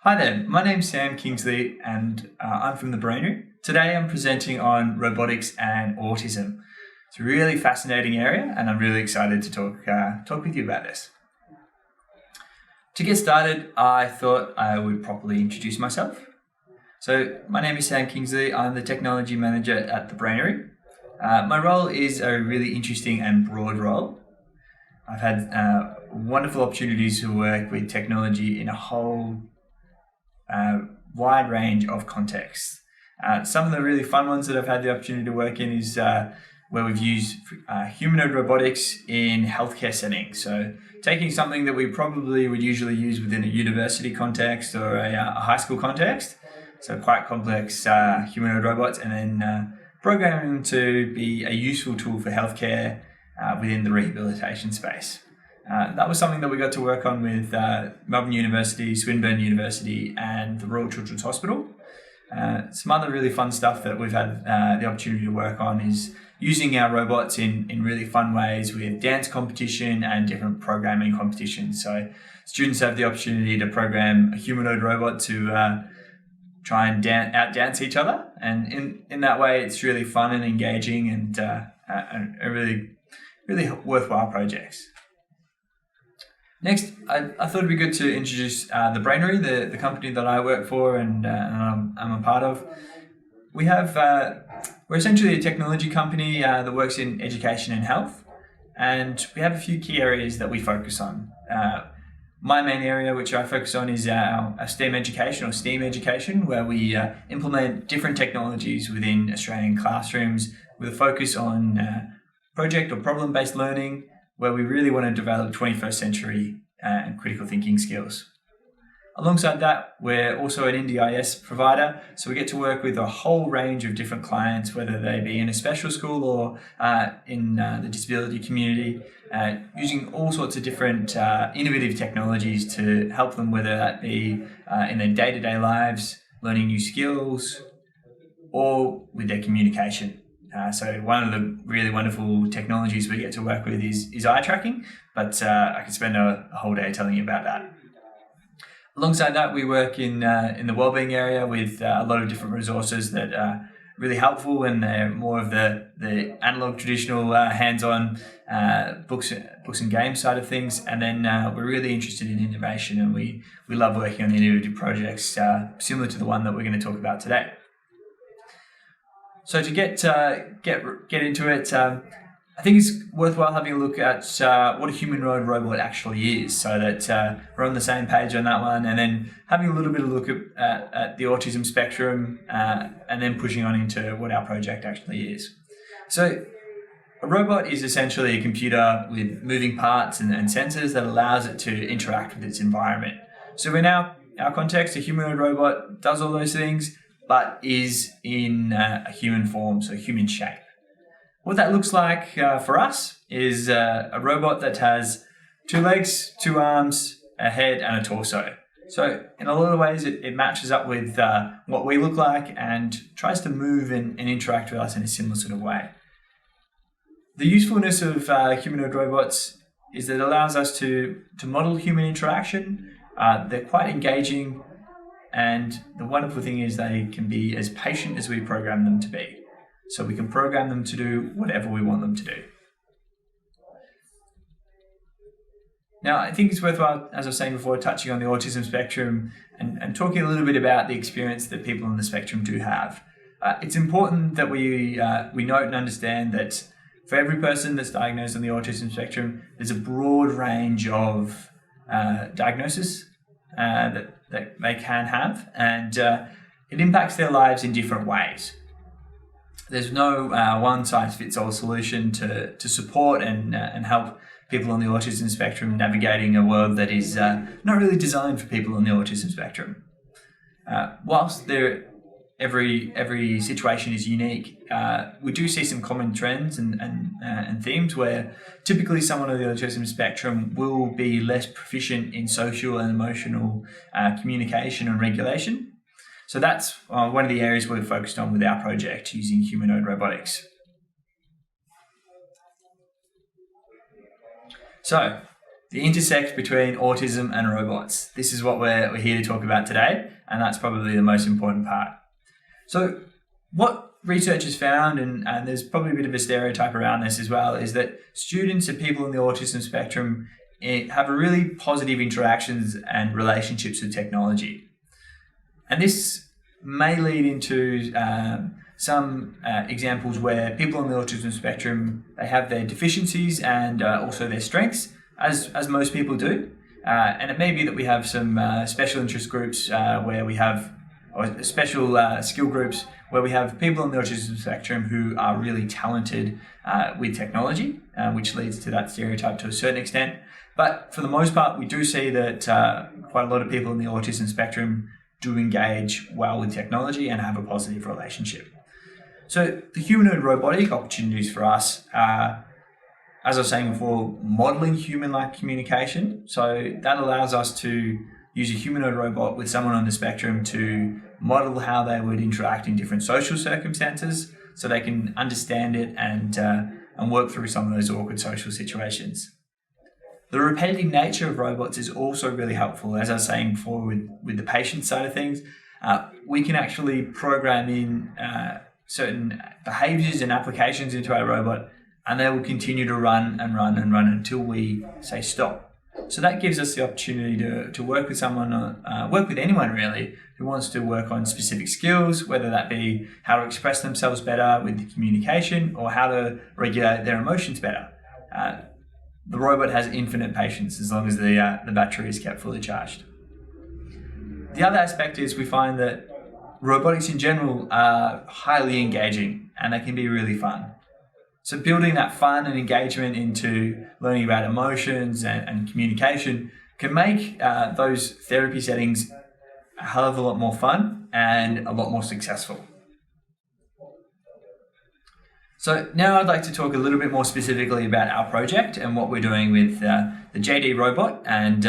Hi there, my name's Sam Kingsley and I'm from the Brainary. Today I'm presenting on robotics and autism. It's a really fascinating area and I'm really excited to talk with you about this. To get started, I thought I would properly introduce myself. So my name is Sam Kingsley, I'm the Technology Manager at the Brainary. My role is a really interesting and broad role. I've had wonderful opportunities to work with technology in a whole wide range of contexts. Some of the really fun ones that I've had the opportunity to work in is where we've used humanoid robotics in healthcare settings. So taking something that we probably would usually use within a university context or a high school context, so quite complex humanoid robots, and then programming them to be a useful tool for healthcare within the rehabilitation space. That was something that we got to work on with Melbourne University, Swinburne University and the Royal Children's Hospital. Some other really fun stuff that we've had the opportunity to work on is using our robots in really fun ways with dance competition and different programming competitions. So students have the opportunity to program a humanoid robot to try and out-dance each other. And in that way, it's really fun and engaging and a really worthwhile projects. Next, I thought it'd be good to introduce the Brainary, the company that I work for and I'm a part of. We're essentially a technology company that works in education and health, and we have a few key areas that we focus on. My main area, which I focus on, is our STEM education or STEAM education, where we implement different technologies within Australian classrooms with a focus on project or problem-based learning, where we really want to develop 21st century and critical thinking skills. Alongside that, we're also an NDIS provider, so we get to work with a whole range of different clients, whether they be in a special school or in the disability community, using all sorts of different innovative technologies to help them, whether that be in their day-to-day lives, learning new skills, or with their communication. So one of the really wonderful technologies we get to work with is eye tracking, but I could spend a whole day telling you about that. Alongside that, we work in the wellbeing area with a lot of different resources that are really helpful, and they're more of the analog, traditional, hands-on books and games side of things. And then we're really interested in innovation, and we love working on innovative projects similar to the one that we're going to talk about today. So to get into it, I think it's worthwhile having a look at what a humanoid robot actually is, so that we're on the same page on that one, and then having a little bit of a look at the autism spectrum, and then pushing on into what our project actually is. So a robot is essentially a computer with moving parts and sensors that allows it to interact with its environment. So in our context, a humanoid robot does all those things, but is in a human form, so human shape. What that looks like for us is a robot that has 2 legs, 2 arms, a head and a torso. So in a lot of ways it matches up with what we look like and tries to move and interact with us in a similar sort of way. The usefulness of humanoid robots is that it allows us to model human interaction. They're quite engaging, and the wonderful thing is they can be as patient as we program them to be. So we can program them to do whatever we want them to do. Now, I think it's worthwhile, as I was saying before, touching on the autism spectrum and talking a little bit about the experience that people on the spectrum do have. It's important that we note and understand that for every person that's diagnosed on the autism spectrum, there's a broad range of diagnoses that they can have, and it impacts their lives in different ways. There's no one-size-fits-all solution to support and help people on the autism spectrum navigating a world that is not really designed for people on the autism spectrum. Whilst every situation is unique, we do see some common trends and themes where typically someone on the autism spectrum will be less proficient in social and emotional communication and regulation. So that's one of the areas we're focused on with our project using humanoid robotics. So the intersect between autism and robots. This is what we're here to talk about today, and that's probably the most important part. So what research has found, and there's probably a bit of a stereotype around this as well, is that students and people on the autism spectrum have a really positive interactions and relationships with technology. And this may lead into some examples where people on the autism spectrum, they have their deficiencies and also their strengths, as most people do. And it may be that we have some special interest groups where we have, or special skill groups where we have people on the autism spectrum who are really talented with technology, which leads to that stereotype to a certain extent. But for the most part, we do see that quite a lot of people in the autism spectrum do engage well with technology and have a positive relationship. So the humanoid robotic opportunities for us are, as I was saying before, modeling human-like communication. So that allows us to use a humanoid robot with someone on the spectrum to model how they would interact in different social circumstances so they can understand it and work through some of those awkward social situations. The repetitive nature of robots is also really helpful. As I was saying before with the patient side of things, we can actually program in certain behaviors and applications into our robot, and they will continue to run and run and run until we say stop. So that gives us the opportunity to work with someone, work with anyone really, who wants to work on specific skills, whether that be how to express themselves better with the communication or how to regulate their emotions better. The robot has infinite patience as long as the battery is kept fully charged. The other aspect is we find that robotics in general are highly engaging and they can be really fun. So building that fun and engagement into learning about emotions and communication can make those therapy settings a hell of a lot more fun and a lot more successful. So now I'd like to talk a little bit more specifically about our project and what we're doing with the JD robot and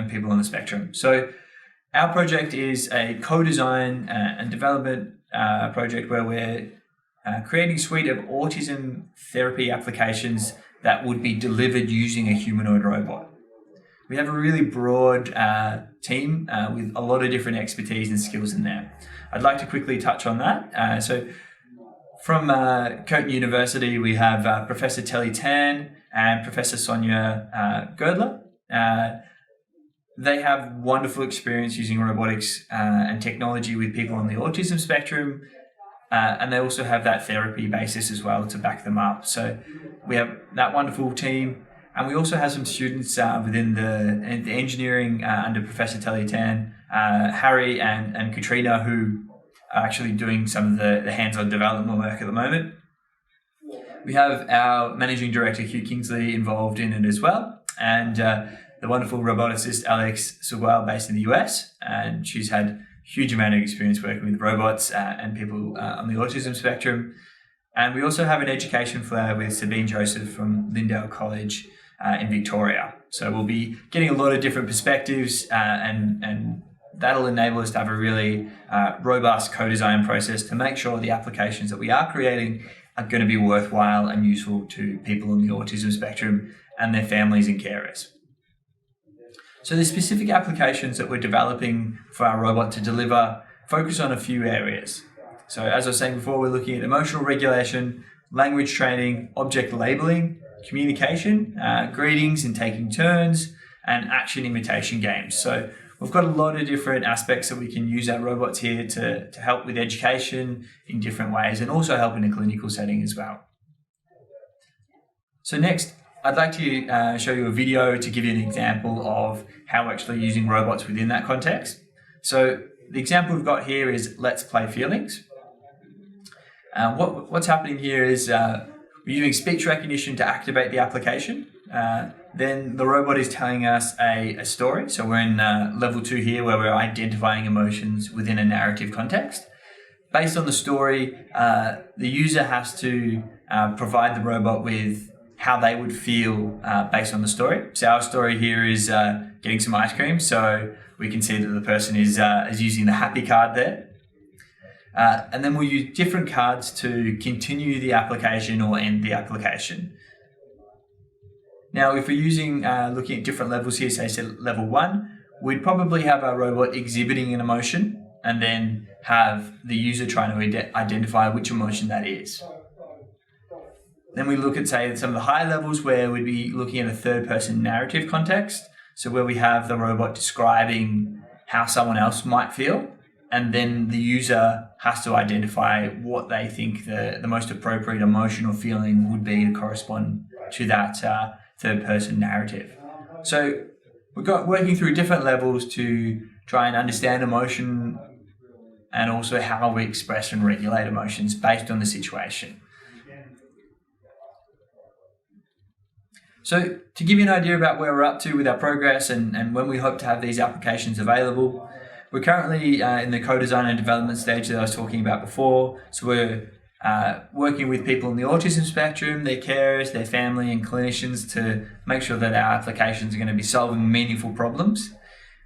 people on the spectrum. So our project is a co-design and development project where we're creating a suite of autism therapy applications that would be delivered using a humanoid robot. We have a really broad team with a lot of different expertise and skills in there. I'd like to quickly touch on that. So from Curtin University, we have Professor Telly Tan and Professor Sonia Girdler. They have wonderful experience using robotics and technology with people on the autism spectrum. And they also have that therapy basis as well to back them up. So we have that wonderful team. And we also have some students within the engineering under Professor Telly Tan, Harry and Katrina, who are actually doing some of the hands-on development work at the moment. We have our managing director, Hugh Kingsley, involved in it as well. And the wonderful roboticist, Alex Seguel, based in the US. And she's had huge amount of experience working with robots and people on the autism spectrum. And we also have an education flair with Sabine Joseph from Lindale College in Victoria. So we'll be getting a lot of different perspectives and that'll enable us to have a really robust co-design process to make sure the applications that we are creating are going to be worthwhile and useful to people on the autism spectrum and their families and carers. So the specific applications that we're developing for our robot to deliver focus on a few areas. So as I was saying before, we're looking at emotional regulation, language training, object labeling, communication, greetings and taking turns, and action imitation games. So we've got a lot of different aspects that we can use our robots here to help with education in different ways and also help in a clinical setting as well. So next, I'd like to show you a video to give you an example of how we're actually using robots within that context. So the example we've got here is Let's Play Feelings. What's happening here is we're using speech recognition to activate the application. Then the robot is telling us a story. So we're in level 2 here where we're identifying emotions within a narrative context. Based on the story, the user has to provide the robot with how they would feel based on the story. So our story here is getting some ice cream. So we can see that the person is using the happy card there. And then we'll use different cards to continue the application or end the application. Now, if we're using looking at different levels here, say level 1, we'd probably have our robot exhibiting an emotion and then have the user trying to identify which emotion that is. Then we look at, say, some of the higher levels where we'd be looking at a third-person narrative context, so where we have the robot describing how someone else might feel, and then the user has to identify what they think the most appropriate emotion or feeling would be to correspond to that third-person narrative. So we've got working through different levels to try and understand emotion and also how we express and regulate emotions based on the situation. So to give you an idea about where we're up to with our progress and when we hope to have these applications available, we're currently in the co-design and development stage that I was talking about before. So we're working with people in the autism spectrum, their carers, their family and clinicians to make sure that our applications are going to be solving meaningful problems.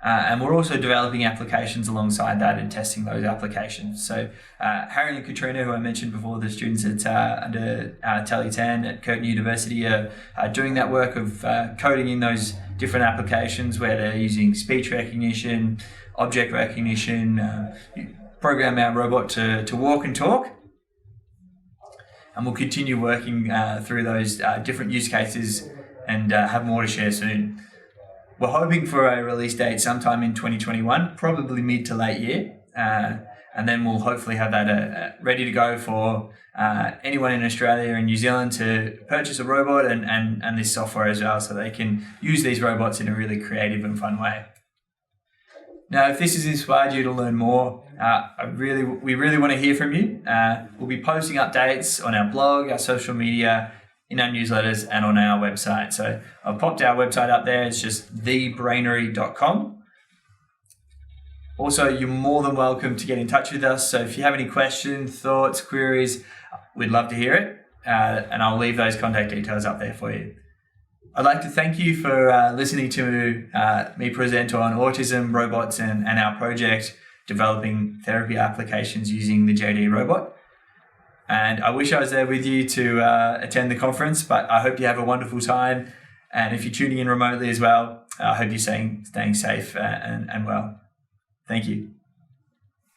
And we're also developing applications alongside that and testing those applications. So Harry and Katrina, who I mentioned before, the students at under Tally 10 at Curtin University are doing that work of coding in those different applications where they're using speech recognition, object recognition, program our robot to walk and talk. And we'll continue working through those different use cases and have more to share soon. We're hoping for a release date sometime in 2021, probably mid to late year. And then we'll hopefully have that ready to go for anyone in Australia and New Zealand to purchase a robot and this software as well, so they can use these robots in a really creative and fun way. Now, if this has inspired you to learn more, we really want to hear from you. We'll be posting updates on our blog, our social media, in our newsletters and on our website. So I've popped our website up there. It's just thebrainary.com. Also, you're more than welcome to get in touch with us. So if you have any questions, thoughts, queries, we'd love to hear it. And I'll leave those contact details up there for you. I'd like to thank you for listening to me present on autism, robots, and our project developing therapy applications using the JD robot. And I wish I was there with you to attend the conference, but I hope you have a wonderful time. And if you're tuning in remotely as well, I hope you're staying safe and well. Thank you.